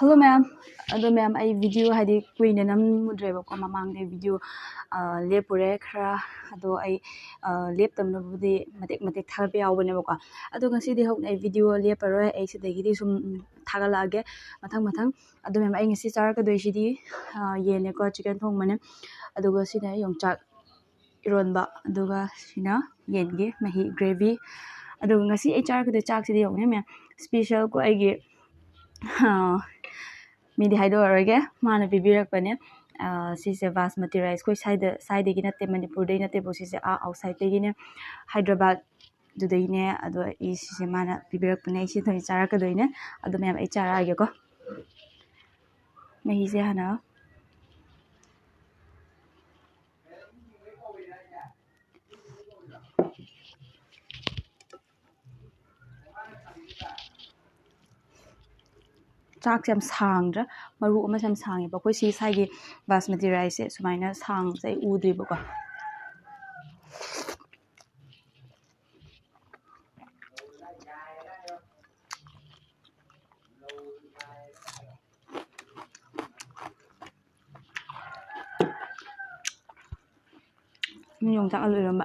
Hello ma'am. Ado ma'am ay video hadi kuina namudreba ko mamangde video lepure khara ado ay lep tamno budi matek thabe yawbane ba ko ado ngasi di hok ay video leparo ay sidagi di sum thagalage mathang ado ma'am ay ngasi char ka doi sidi yene ko chicken thong mane ado ga sina yongchak ironba ado ga sina yengi mahi gravy ado ngasi ay char ka doi chak sidi yong ne special ko ay gi ꯃꯤꯗꯤ ꯍꯥꯏꯗꯣꯛꯑꯔꯣꯏꯒꯦ ꯃꯥꯅ ꯄꯤꯕꯤꯔꯛꯄꯅꯦ ꯁꯤꯁꯦ basmati rice ꯑꯩꯈꯣꯏ ꯁꯥꯏꯗꯒꯤ ꯅꯠꯇꯦ ꯃꯅꯤꯄꯨꯔꯗꯒꯤ ꯅꯠꯇꯦꯕ ꯁꯤꯁꯦ ꯑꯥꯎꯠꯁꯥꯏꯗꯇꯒꯤꯅꯦ ꯍꯥꯏꯗ꯭ꯔꯕꯥꯗꯗꯨꯗꯩꯅꯦ ꯑꯗꯣ ꯑꯩ ꯁꯤꯁꯦ ꯃꯥꯅ ꯄꯤꯕꯤꯔꯛꯄꯅꯦ ꯑꯩ ꯁꯤ ꯊꯣꯏ ꯆꯥꯔꯛꯀꯗꯣꯏꯅꯦ ꯑꯗꯣ ꯃꯌꯥꯝ ꯑꯩ ꯆꯥꯔꯛꯑꯒꯦꯀꯣ ꯃꯍꯤꯁꯦ ꯍꯥꯟꯅ ꯆꯥꯛꯁꯦ ꯌꯥꯝ ꯁꯥꯡꯗ꯭ꯔꯥ ꯃꯔꯨ ꯑꯃꯁꯦ ꯌꯥꯝ ꯁꯥꯡꯉꯦꯕ ꯑꯩꯈꯣꯏ ꯁꯤ ꯁꯥꯏꯒꯤ ꯕꯥꯁꯃꯇꯤ ꯔꯥꯏꯁꯁꯦ ꯁꯨꯃꯥꯏꯅ ꯁꯥꯡꯕꯁꯦ ꯑꯩ ꯎꯗ꯭ꯔꯤꯕꯀꯣ ꯌꯣꯡꯆꯥꯛ ꯑꯂꯨ ꯏꯔꯣꯝꯕ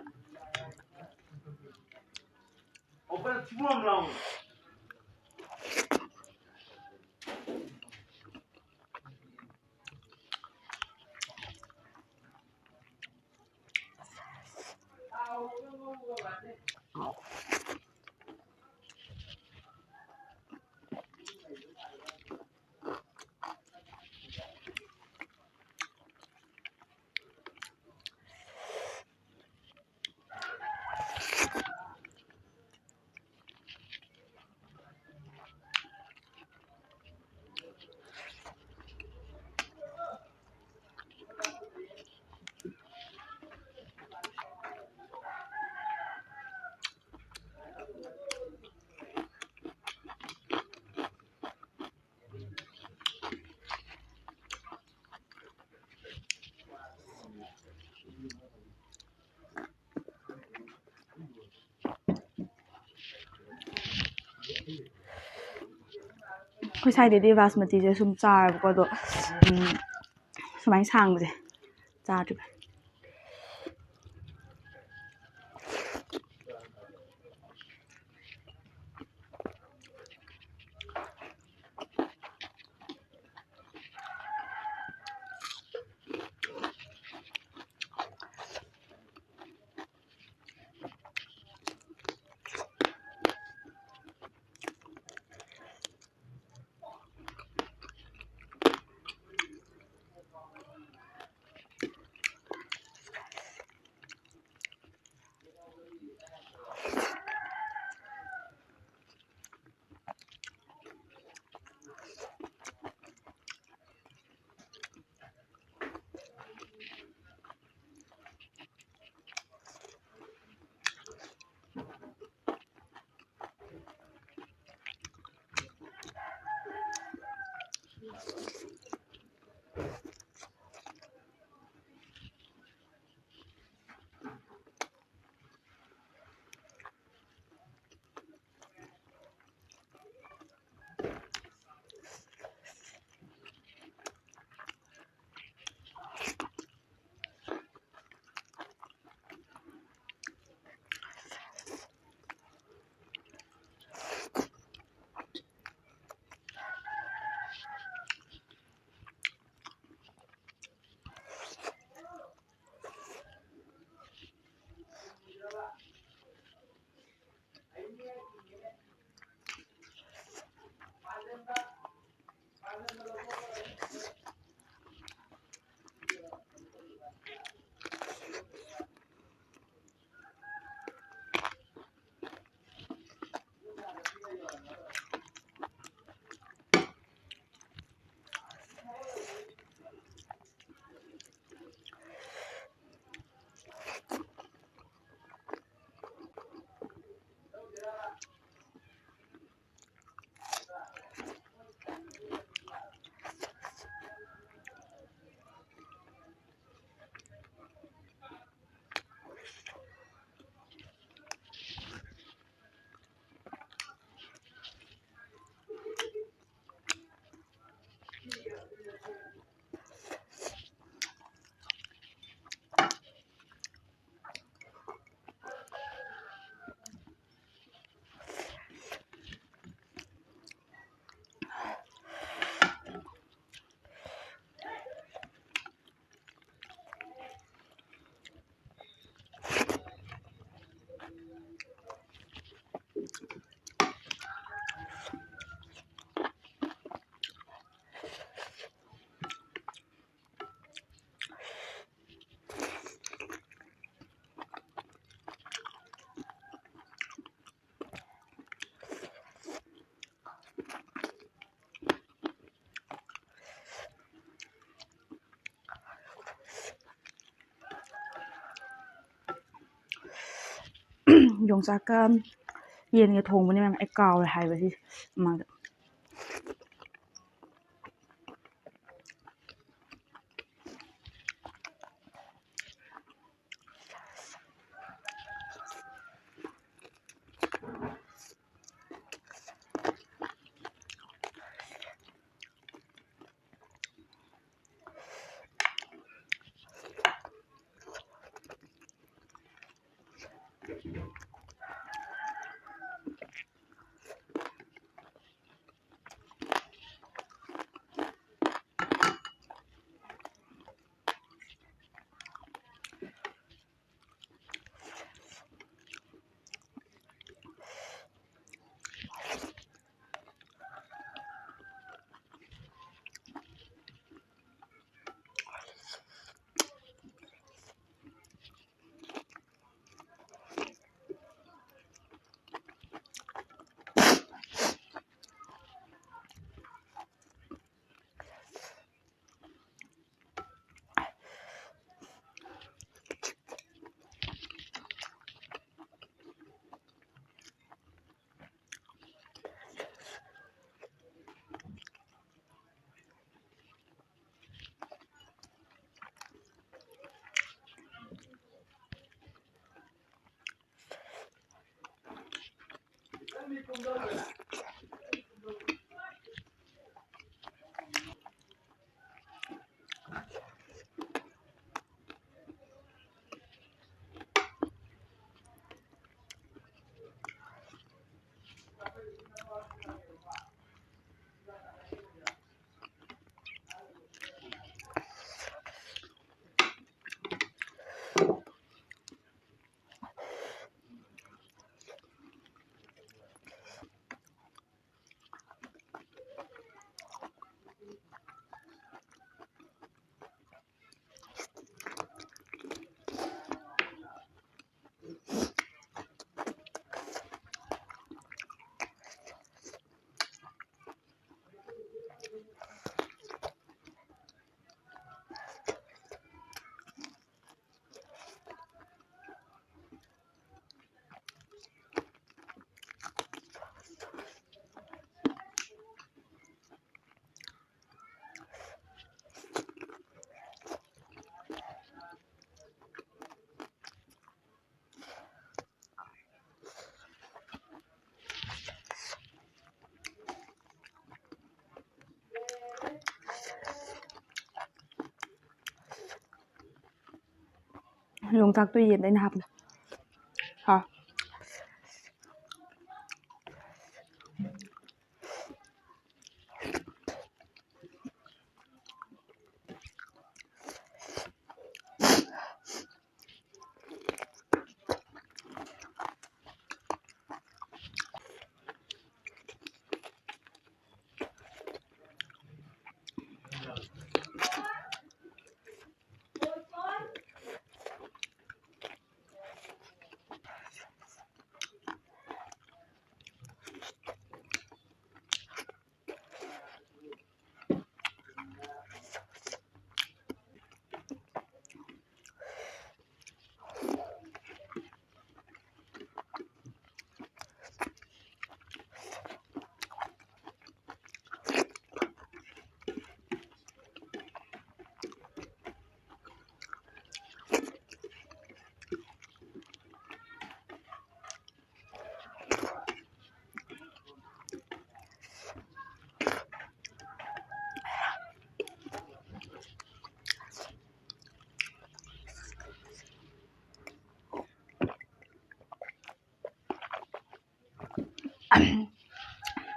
ꯑꯩꯈꯣꯏ ꯁꯥꯏꯗꯗꯤ ꯕꯥꯁꯃꯇꯤꯁꯦ ꯁꯨꯝ ꯆꯥꯔꯕꯀꯣ ꯑꯗꯣ ꯁꯨꯃꯥꯏꯅ ꯁꯥꯡꯕꯁꯦ ꯆꯥꯗ꯭ꯔꯤꯕ ꯌꯣꯡꯆꯥꯛꯀ ꯌꯦꯟꯒ ꯊꯣꯡꯕꯅꯦ ꯃꯌꯥꯝ ꯑꯩ ꯀꯥꯎꯔꯦ ꯍꯥꯏꯕꯁꯤ ꯃꯃꯥꯡꯗ ꯌꯣꯡꯆꯥꯛꯇꯣ ꯌꯦꯟꯗ ꯑꯩꯅ ꯍꯥꯞꯄꯗꯣ ꯍꯥ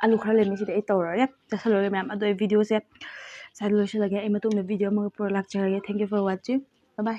ꯑꯂꯨ ꯈꯔ ꯂꯩꯔꯝꯃꯤꯁꯤꯗꯤ ꯑꯩ ꯇꯧꯔꯔꯣꯏ ꯆꯥꯁꯤꯜꯂꯨꯔꯒꯦ ꯃꯌꯥꯝ ꯑꯗꯣ ꯑꯩ ꯚꯤꯗꯤꯑꯣꯁꯦ ꯁ꯭ꯋꯥꯏꯗ ꯂꯣꯏꯁꯤꯜꯂꯒꯦ ꯑꯩ ꯃꯇꯨꯡꯗ ꯚꯤꯗꯤꯑꯣ ꯑꯃꯒ ꯄꯨꯔ ꯂꯥꯛꯆꯔꯒꯦ thank you for watching bye by